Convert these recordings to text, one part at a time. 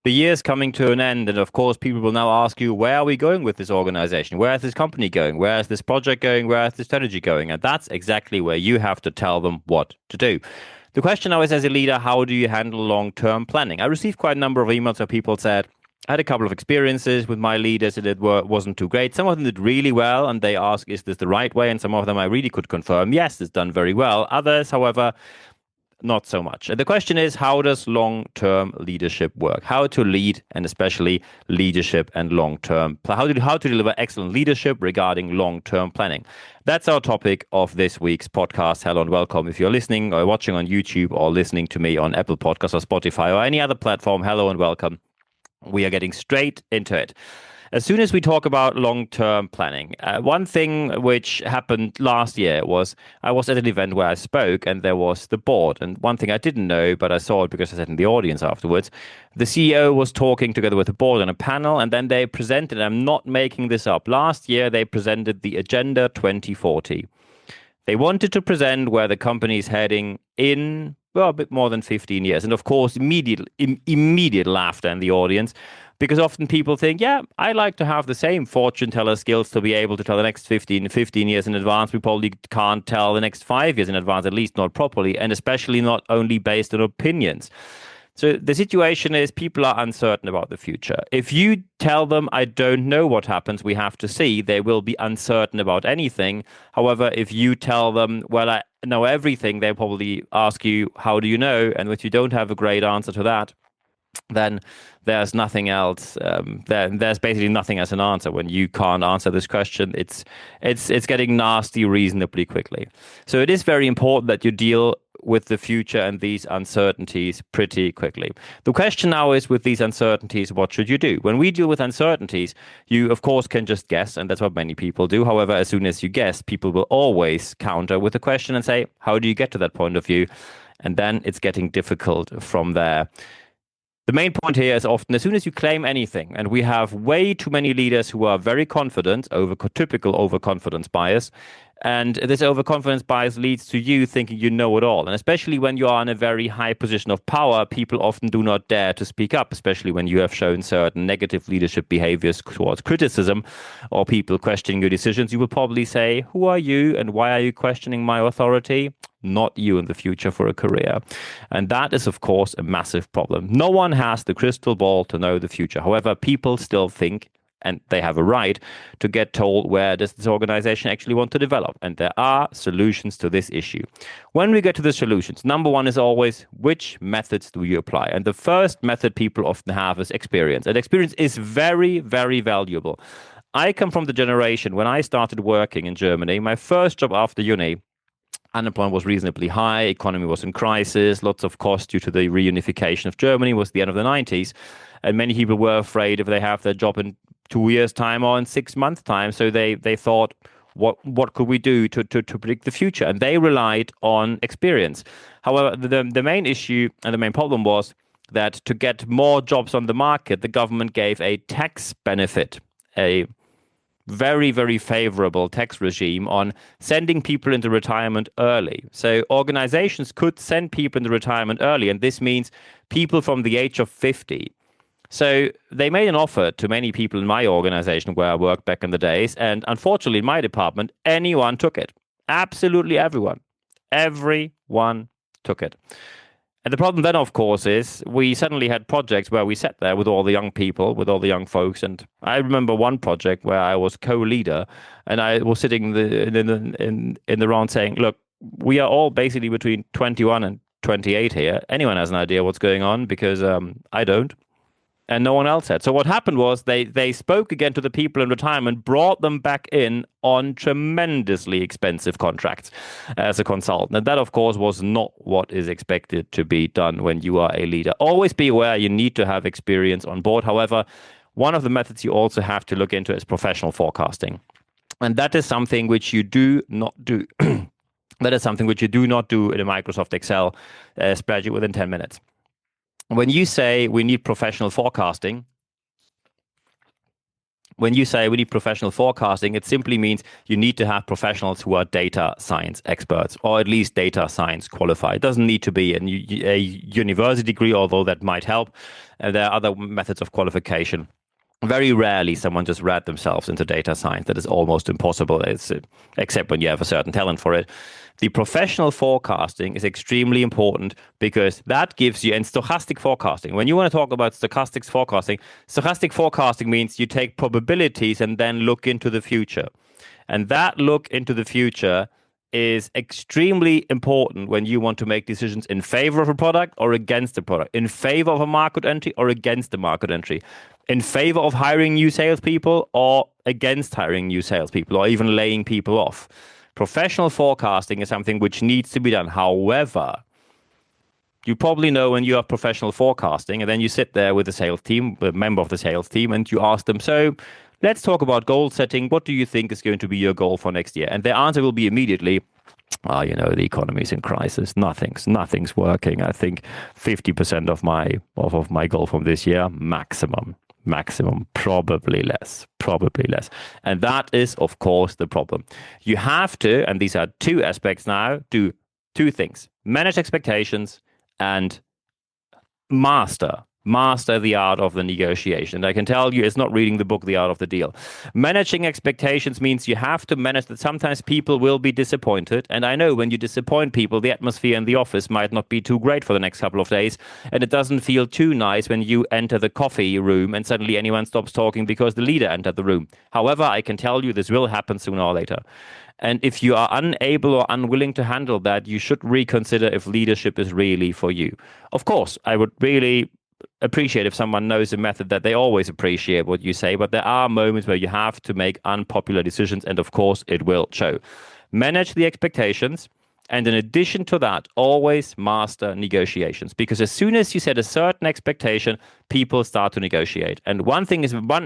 The year's coming to an end, and of course, people will now ask you, where are we going with this organization? Where is this company going? Where is this project going? Where is this strategy going? And that's exactly where you have to tell them what to do. The question now is, as a leader, how do you handle long-term planning? I received quite a number of emails where people said, I had a couple of experiences with my leaders and wasn't too great. Some of them did really well, and they ask, is this the right way? And some of them I really could confirm, yes, it's done very well. Others, however, not so much. And the question is, how does long-term leadership work? How to lead, and especially leadership and long-term, how to deliver excellent leadership regarding long-term planning. That's our topic of this week's podcast. Hello and welcome. If you're listening or watching on YouTube or listening to me on Apple Podcasts or Spotify or any other platform, hello and welcome. We are getting straight into it. As soon as we talk about long-term planning, one thing which happened last year was I was at an event where I spoke and there was the board. And one thing I didn't know, but I saw it because I sat in the audience afterwards, the CEO was talking together with the board on a panel, and then they presented, I'm not making this up, last year they presented the Agenda 2040. They wanted to present where the company is heading in, well, a bit more than 15 years. And of course, immediate laughter in the audience, because often people think, yeah, I like to have the same fortune teller skills to be able to tell the next 15 years in advance. We probably can't tell the next 5 years in advance, at least not properly, and especially not only based on opinions. So the situation is people are uncertain about the future. If you tell them, I don't know what happens, we have to see, they will be uncertain about anything. However, if you tell them, well, I know everything, they'll probably ask you, how do you know? And if you don't have a great answer to that, then there's nothing else. There's basically nothing as an answer. When you can't answer this question, it's getting nasty reasonably quickly. So it is very important that you deal with the future and these uncertainties pretty quickly. The question now is, with these uncertainties, what should you do? When we deal with uncertainties, you of course can just guess, and that's what many people do. However, as soon as you guess, people will always counter with a question and say, how do you get to that point of view? And then it's getting difficult from there. The main point here is often as soon as you claim anything, and we have way too many leaders who are very confident, typical overconfidence bias, and this overconfidence bias leads to you thinking you know it all. And especially when you are in a very high position of power, people often do not dare to speak up, especially when you have shown certain negative leadership behaviors towards criticism or people questioning your decisions. You will probably say, who are you and why are you questioning my authority? Not you in the future for a career. And that is, of course, a massive problem. No one has the crystal ball to know the future. However, people still think, and they have a right to get told where does this organization actually want to develop. And there are solutions to this issue. When we get to the solutions, number one is always, which methods do you apply? And the first method people often have is experience. And experience is very, very valuable. I come from the generation when I started working in Germany, my first job after uni, unemployment was reasonably high, economy was in crisis, lots of cost due to the reunification of Germany was the end of the 90s. And many people were afraid if they have their job in 2 years' time or in 6 months' time. So they thought, what could we do to predict the future? And they relied on experience. However, the main issue and the main problem was that to get more jobs on the market, the government gave a tax benefit, a very, very favorable tax regime on sending people into retirement early. So organizations could send people into retirement early, and this means people from the age of 50. So they made an offer to many people in my organization where I worked back in the days, and unfortunately in my department, anyone took it. Absolutely everyone. Everyone took it. And the problem then, of course, is we suddenly had projects where we sat there with all the young people, with all the young folks. And I remember one project where I was co-leader, and I was sitting in the round saying, look, we are all basically between 21 and 28 here. Anyone has an idea what's going on? Because I don't. And no one else had. So what happened was they spoke again to the people in retirement, brought them back in on tremendously expensive contracts as a consultant. And that, of course, was not what is expected to be done when you are a leader. Always be aware you need to have experience on board. However, one of the methods you also have to look into is professional forecasting. And that is something which you do not do. That is something which you do not do in a Microsoft Excel spreadsheet within 10 minutes. When you say we need professional forecasting, when you say we need professional forecasting, it simply means you need to have professionals who are data science experts, or at least data science qualified. It doesn't need to be a university degree, although that might help. There are other methods of qualification. Very rarely someone just read themselves into data science. That is almost impossible, except when you have a certain talent for it. The professional forecasting is extremely important because that gives you, and stochastic forecasting, when you want to talk about stochastic forecasting means you take probabilities and then look into the future. And that look into the future is extremely important when you want to make decisions in favor of a product or against the product, in favor of a market entry or against the market entry, in favor of hiring new salespeople or against hiring new salespeople, or even laying people off. Professional forecasting is something which needs to be done. However, you probably know when you have professional forecasting and then you sit there with the sales team, a member of the sales team, and you ask them, so let's talk about goal setting. What do you think is going to be your goal for next year? And their answer will be immediately, the economy is in crisis. Nothing's working. I think 50% of my goal from this year, maximum, probably less. And that is, of course, the problem. You have to, and these are two aspects now, do two things: manage expectations and master the art of the negotiation. And I can tell you, it's not reading the book, The Art of the Deal. Managing expectations means you have to manage that sometimes people will be disappointed. And I know when you disappoint people, the atmosphere in the office might not be too great for the next couple of days. And it doesn't feel too nice when you enter the coffee room and suddenly anyone stops talking because the leader entered the room. However, I can tell you this will happen sooner or later. And if you are unable or unwilling to handle that, you should reconsider if leadership is really for you. Of course, I would really appreciate if someone knows a method that they always appreciate what you say, but there are moments where you have to make unpopular decisions, and of course it will show. Manage the expectations, and in addition to that, always master negotiations, because as soon as you set a certain expectation, people start to negotiate. And one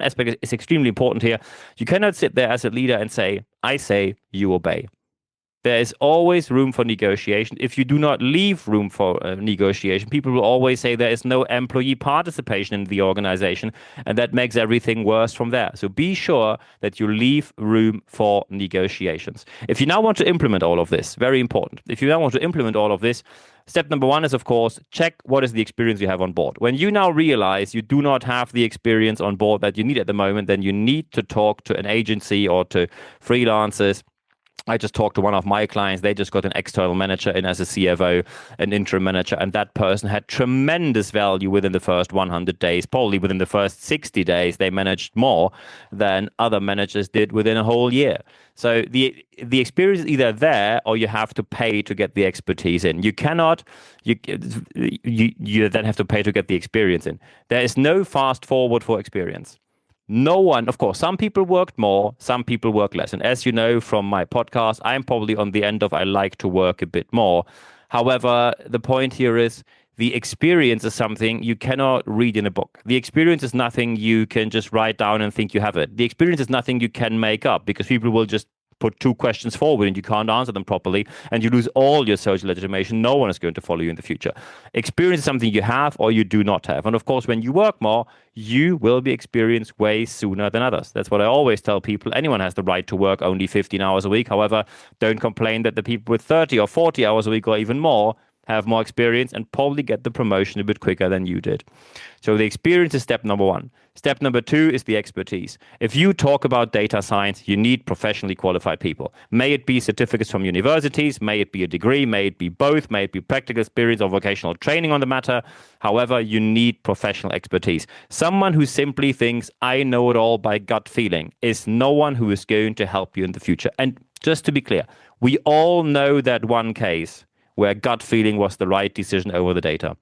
aspect is extremely important here. You cannot sit there as a leader and say, I say, you obey. There is always room for negotiation. If you do not leave room for negotiation, people will always say there is no employee participation in the organization, and that makes everything worse from there. So be sure that you leave room for negotiations. If you now want to implement all of this, very important. If you now want to implement all of this, step number one is, of course, check what is the experience you have on board. When you now realize you do not have the experience on board that you need at the moment, then you need to talk to an agency or to freelancers. I just talked to one of my clients. They just got an external manager in as a CFO, an interim manager, and that person had tremendous value within the first 100 days. Probably within the first 60 days, they managed more than other managers did within a whole year. So the experience is either there or you have to pay to get the expertise in. You cannot, you then have to pay to get the experience in. There is no fast forward for experience. No one, of course, some people worked more, some people work less. And as you know from my podcast, I'm probably on the end of I like to work a bit more. However, the point here is the experience is something you cannot read in a book. The experience is nothing you can just write down and think you have it. The experience is nothing you can make up because people will just put two questions forward and you can't answer them properly and you lose all your social legitimation. No one is going to follow you in the future. Experience is something you have or you do not have. And of course, when you work more, you will be experienced way sooner than others. That's what I always tell people. Anyone has the right to work only 15 hours a week. However, don't complain that the people with 30 or 40 hours a week or even more have more experience and probably get the promotion a bit quicker than you did. So the experience is step number one. Step number two is the expertise. If you talk about data science, you need professionally qualified people. May it be certificates from universities, may it be a degree, may it be both, may it be practical experience or vocational training on the matter. However, you need professional expertise. Someone who simply thinks, I know it all by gut feeling, is no one who is going to help you in the future. And just to be clear, we all know that one case where gut feeling was the right decision over the data.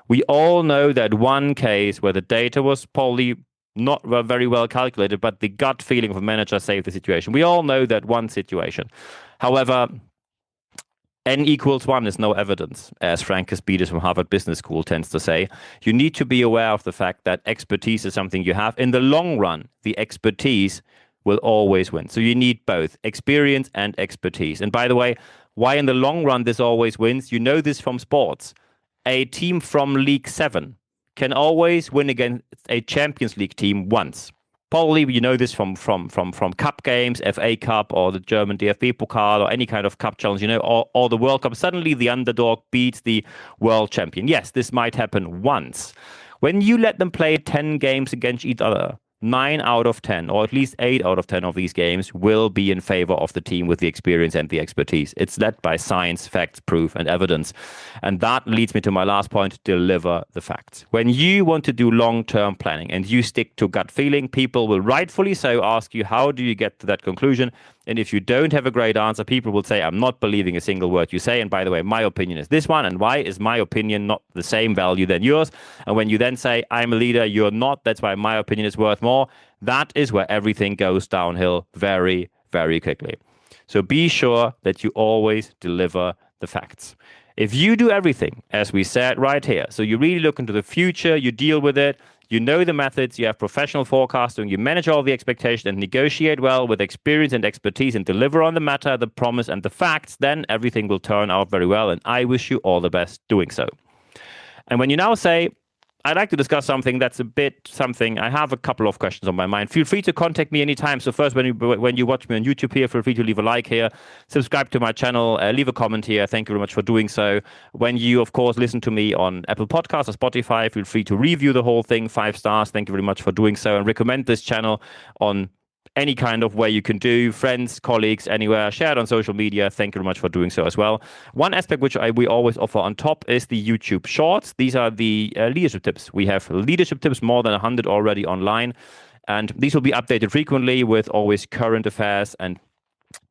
We all know that one case where the data was probably not very well calculated, but the gut feeling of a manager saved the situation. We all know that one situation. However, N equals 1 is no evidence, as Frank Caspides from Harvard Business School tends to say. You need to be aware of the fact that expertise is something you have. In the long run, the expertise will always win. So you need both experience and expertise. And by the way, why in the long run this always wins? You know this from sports. A team from League 7 can always win against a Champions League team once. Probably you know this from cup games, FA Cup or the German DFB Pokal or any kind of cup challenge, or the World Cup. Suddenly the underdog beats the world champion. Yes, this might happen once. When you let them play 10 games against each other, 9 out of 10, or at least 8 out of 10 of these games will be in favor of the team with the experience and the expertise. It's led by science, facts, proof, and evidence. And that leads me to my last point: deliver the facts. When you want to do long-term planning and you stick to gut feeling, people will rightfully so ask you, how do you get to that conclusion? And if you don't have a great answer, people will say, I'm not believing a single word you say. And by the way, my opinion is this one. And why is my opinion not the same value than yours? And when you then say, I'm a leader, you're not, that's why my opinion is worth more. That is where everything goes downhill very, very quickly. So be sure that you always deliver the facts. If you do everything, as we said right here, so you really look into the future, you deal with it, you know the methods, you have professional forecasting, you manage all the expectations and negotiate well with experience and expertise and deliver on the matter, the promise, and the facts, then everything will turn out very well. And I wish you all the best doing so. And when you now say, I'd like to discuss something that's a bit something, I have a couple of questions on my mind. Feel free to contact me anytime. So first, when you watch me on YouTube here, feel free to leave a like here, subscribe to my channel, leave a comment here. Thank you very much for doing so. When you, of course, listen to me on Apple Podcasts or Spotify, feel free to review the whole thing, 5 stars. Thank you very much for doing so, and recommend this channel on any kind of way you can do, friends, colleagues, anywhere, share it on social media. Thank you very much for doing so as well. One aspect which we always offer on top is the YouTube Shorts. These are the leadership tips. We have leadership tips, more than 100 already online. And these will be updated frequently with always current affairs and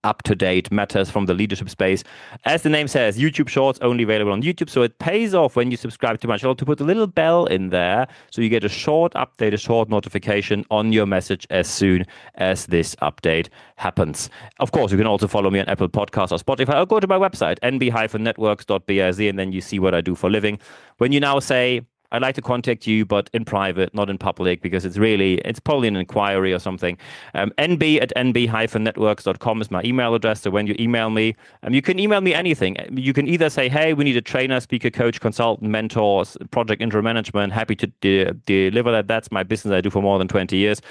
up-to-date matters from the leadership space. As the name says, YouTube Shorts only available on YouTube, so it pays off when you subscribe to my channel to put a little bell in there so you get a short update, a short notification on your message as soon as this update happens. Of course, you can also follow me on Apple Podcasts or Spotify, or go to my website, nb-networks.bz, and then you see what I do for a living. When you now say, I'd like to contact you, but in private, not in public, because it's probably an inquiry or something. nb@nb-networks.com is my email address. So when you email me, you can email me anything. You can either say, hey, we need a trainer, speaker, coach, consultant, mentor, project interim management. Happy to deliver that. That's my business. I do for more than 20 years.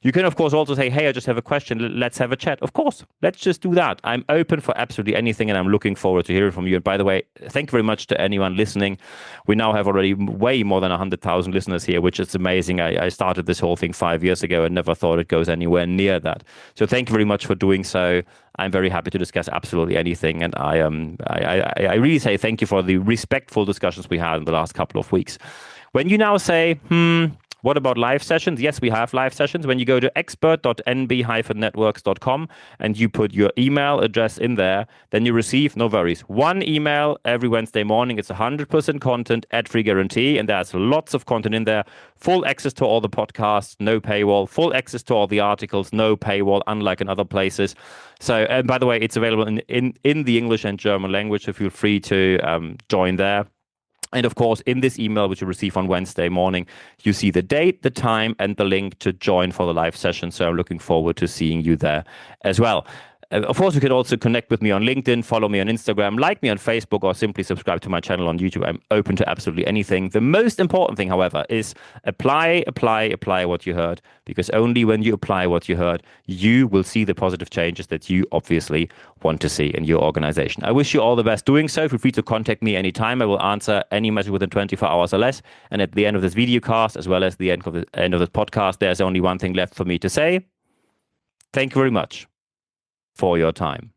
You can, of course, also say, hey, I just have a question. Let's have a chat. Of course, let's just do that. I'm open for absolutely anything, and I'm looking forward to hearing from you. And by the way, thank you very much to anyone listening. We now have already way more than 100,000 listeners here, which is amazing. I started this whole thing 5 years ago and never thought it goes anywhere near that. So thank you very much for doing so. I'm very happy to discuss absolutely anything. And I really say thank you for the respectful discussions we had in the last couple of weeks. When you now say, what about live sessions? Yes, we have live sessions. When you go to expert.nb-networks.com and you put your email address in there, then you receive, no worries, 1 email every Wednesday morning. It's 100% content, ad-free guarantee, and there's lots of content in there. Full access to all the podcasts, no paywall. Full access to all the articles, no paywall, unlike in other places. So, and by the way, it's available in the English and German language, so feel free to join there. And of course, in this email, which you receive on Wednesday morning, you see the date, the time, and the link to join for the live session. So I'm looking forward to seeing you there as well. Of course, you can also connect with me on LinkedIn, follow me on Instagram, like me on Facebook, or simply subscribe to my channel on YouTube. I'm open to absolutely anything. The most important thing, however, is apply what you heard, because only when you apply what you heard, you will see the positive changes that you obviously want to see in your organization. I wish you all the best doing so. Feel free to contact me anytime. I will answer any message within 24 hours or less. And at the end of this video cast, as well as the end of this podcast, there's only one thing left for me to say. Thank you very much for your time.